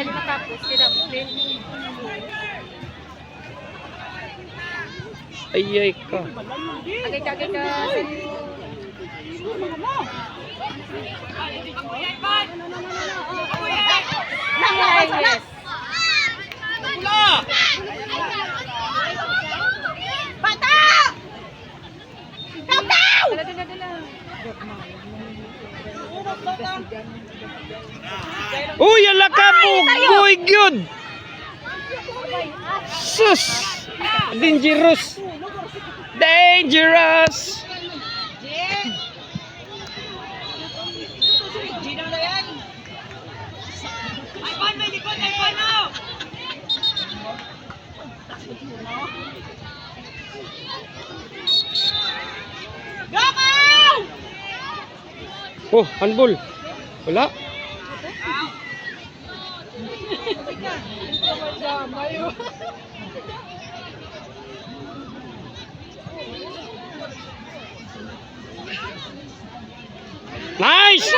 Dali matapos. Kaya mo. Ay ka. Agay ka. Yes. Bata! Tataw! Dala. Uy, ala ka bugoy gyud. Sus. Dangerous. Dangerous. Gina na yan! Ay, pan! May likod! Ay, pan! Gakaw! Oh, handball. Wala. Nice!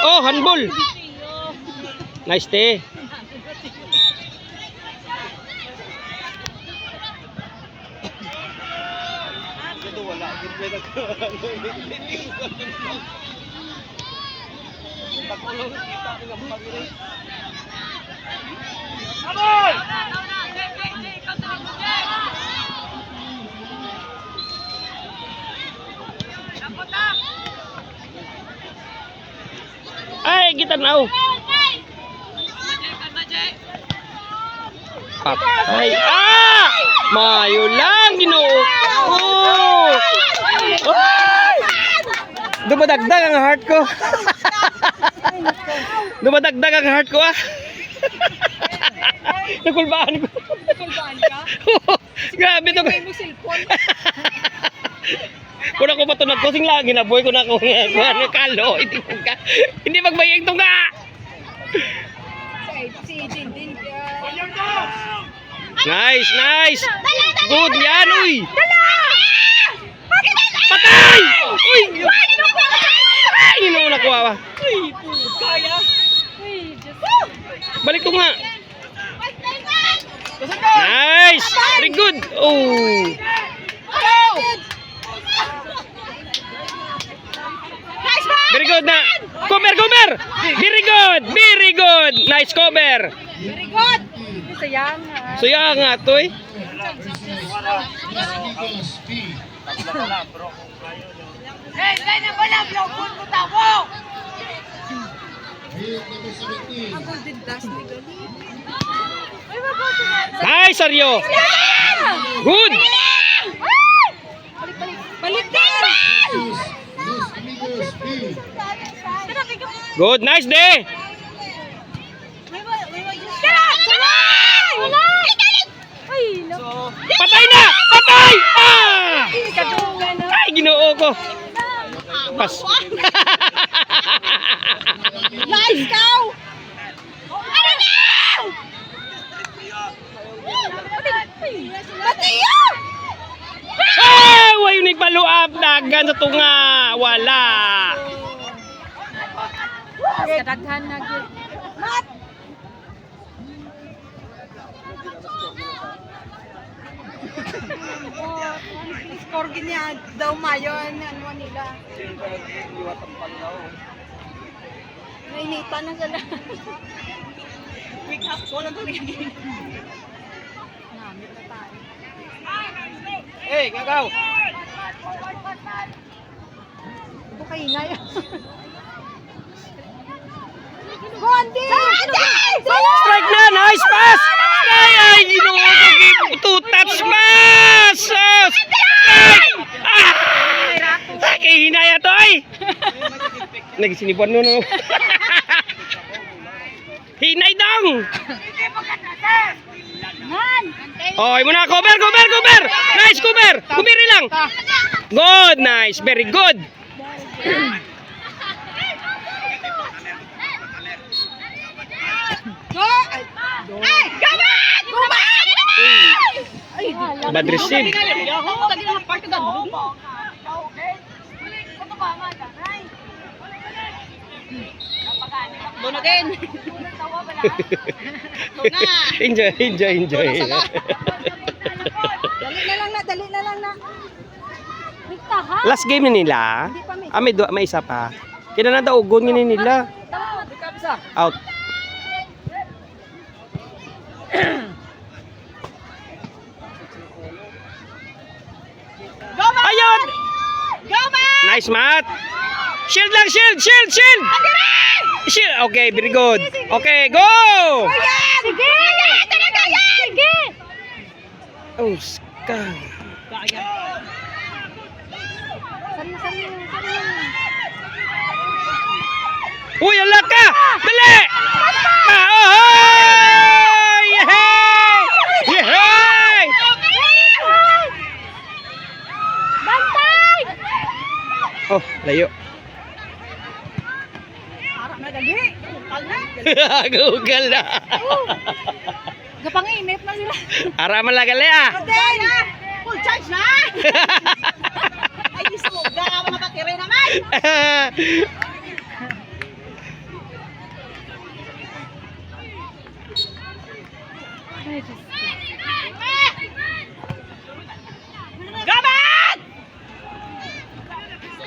Oh, handball. Nice te. Ay, kita na. Patay. Ah! Mayo lang, Ginoo. Oh! Dumadagdag ang heart ko. Dumadagdag ang heart ko ah. Nakulbaan ko. Kulbaan ka? Grabe to. May mo cellphone. Kung ako matunag ko, sing lagi na boy ko na ako nga kalo. Hindi magbayang to nga. Si Jindin. Nice. Good yan, uy. Patay! Uy! Ay, yun ang nakuha ba? Kaya! Balik ko nga. Nice! Very good. Oh. Very good na. Cover. Very good. Nice cover. Very good. Sayang ha. So yan nga to eh. Hey, kaya na pala! Blokon mo tawo! Ako din das ni Gali. Nice, Aryo. Good. Balik din! Good. Nice day. Patay na! Patay! Ah! Ay, Ginoo ko. Pas. Nice cow! Ano na? Batiyo! Ay, wayo ni paluap dagan sa tunga. Wala. Kadaghan na gyud. Mat! Score ganyan daw mayon. Ano nila? Nainita na sila. Wake up ko lang tuloy. Namit na tayo. Hey, gagaw. Bukay na yan. Gondi! Strike na. Nice pass. Ay, Ginoo ko. Two touch pass. Strike. Ah! Kay hinaya to ay. Nagisinipan no. Hinay dong. Man! Oy, mo na cover. Nice cover. Kumiri lang. Good, nice. Very good. Ay! Gabat! Gubat! Bad receive. Doon again. Enjoy, enjoy, enjoy. Dali na lang na. Bigtahan. Last game na nila. May isa pa. Kina na daw ugon ni nila. Out. Ayun! Nice, Matt. Shield lang, shield, shield, shield. Shield. Okay, very good. Okay, go! Sige! Talaga yan! Sige! Oh, ska. Sari. Uy, ala ka! Dali! Oh! Yehey! Yehey! Bantay! Oh, layo. Harap na dali. Google na. Gapanginip na sila. Ara malagali ah. Then, full charge na. Ay, disco. Gana mga battery naman. Ay, Diyos ko. Gabat!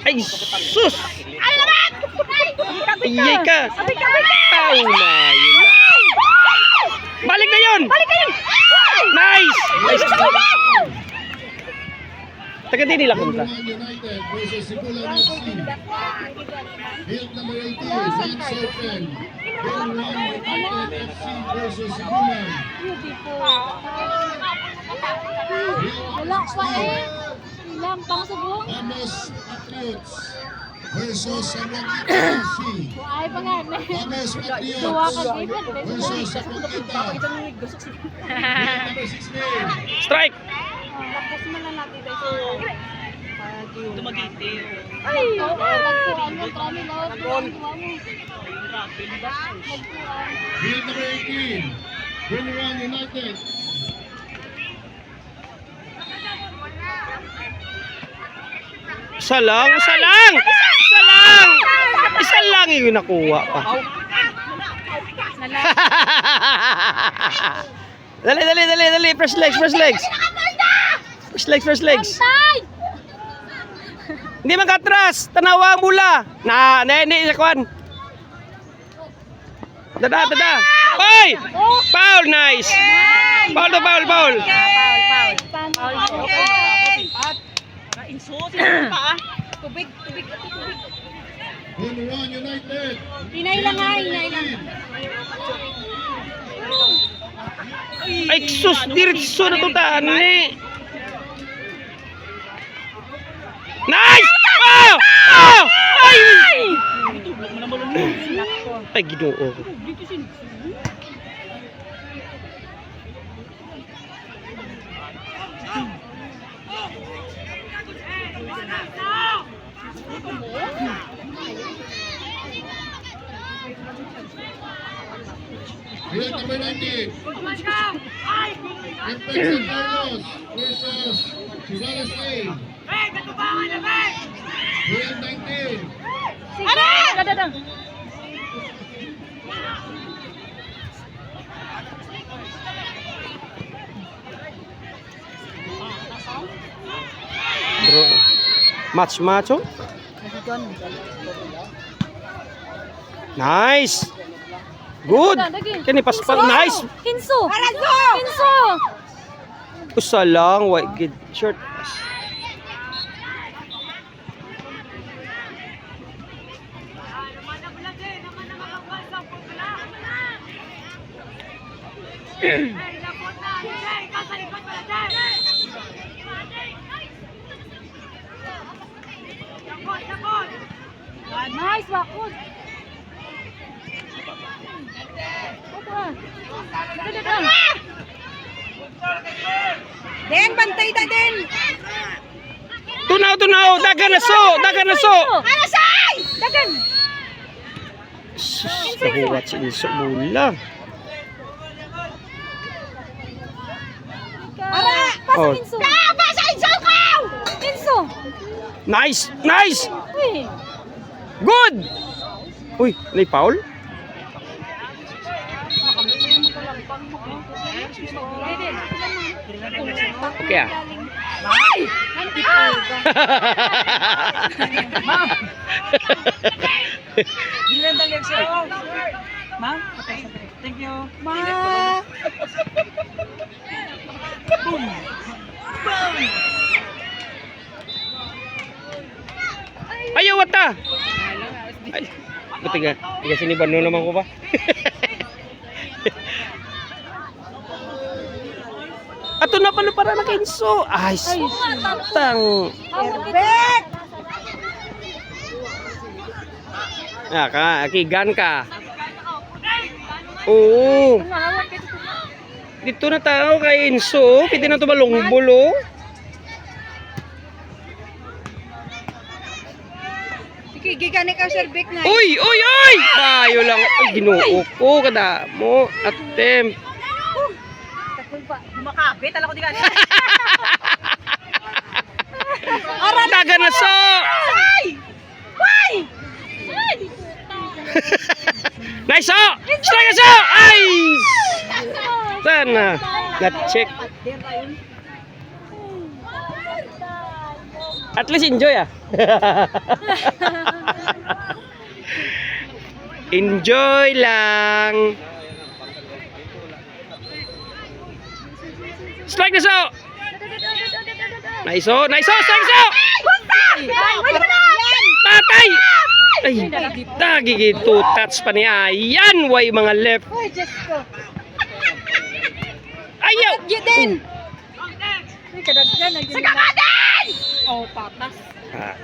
Ay, sus! Ano naman? Iyay ka! Tao na yun na. Balik na yun! Nice! Nice! Taga din nila punta. United versus Sibulan FC. Field number 18, Vince Open. Field 1, United FC versus Sibulan. Wala pa eh. Ilang pang subong. Amos Patriots versus Samuangita FC. Ay, pangan. Amos Duwa ka Patriots given. versus Samuangita. Field number 16. Strike! Tapos man lang natin tayo. Ay, nagkuhan mo. Trami na. Nagkuhan mo. Field number 18, Field 1 United. Isa lang! Isa lang! Isa lang! Isa lang yung nakuha pa. Dali, dali, dali, dali. Fresh legs, fresh legs. Fresh legs, fresh legs. Bantay! Hindi magkatras. Tanawa ang mula. Hindi, sakwan. Dada, dada. Hoy! Foul, nice. Foul to foul, foul. Tubig. Field 1 United. Hinay lang nga, hinay lang. Ay, sus, diretso na tutaan ni. Nice! Oh! Oh! Ay! Ay, ginoo. Field number 19. Infection Carlos versus Chivales A. Field 19. Dadadang. Bro, match oh. Nice. Good. Kani paspas. Nice. Hinso! Arazo! Hinso! Usa lang, white good short. Nice, Bakut! Dadadang. Den, bantay da din. Tunaw, tunaw. Dagan na so. Dagan na so. Alasay! Dagan! Sus, nahuwat si Inso mula. Ara! Pasa Oh. Hinso! Pasa isaw ko! Hinso! Nice. Nice. Uy! Good. Uy, may foul? Okay ah. Bilang dali ang sa'yo. Ma'am? Thank you. Ayaw wata. Ay, buti nga. Tiga sini bano naman ko ba? Ato na pala para na Kenzo. Ay, sutang. Perfect! Ah, kigan ka. Oo. Dito na tao kay Enzo. Pwede na ito malungbol, oh. Gigani ka, Sir Vic na. Uy, uy, uy! Tayo lang. Ay, ginuo ko. Kada mo. Attempt. Gumakabit, alam ko di gani. Dagan na so! Ay! Ay! Nice, oh! Strike na so! Ay! Sana. Na-check. At least enjoy ah. Enjoy lang. Strike na so! Nice, oh! Nice, oh! Strike na so! Patay! Ay, nagigito touch pa niya. Yan, way mga left. Uy, Diyos ko. Ayaw! Gidin! Uy, kadagdan. Sa kakadan! Oh, patas. Ah,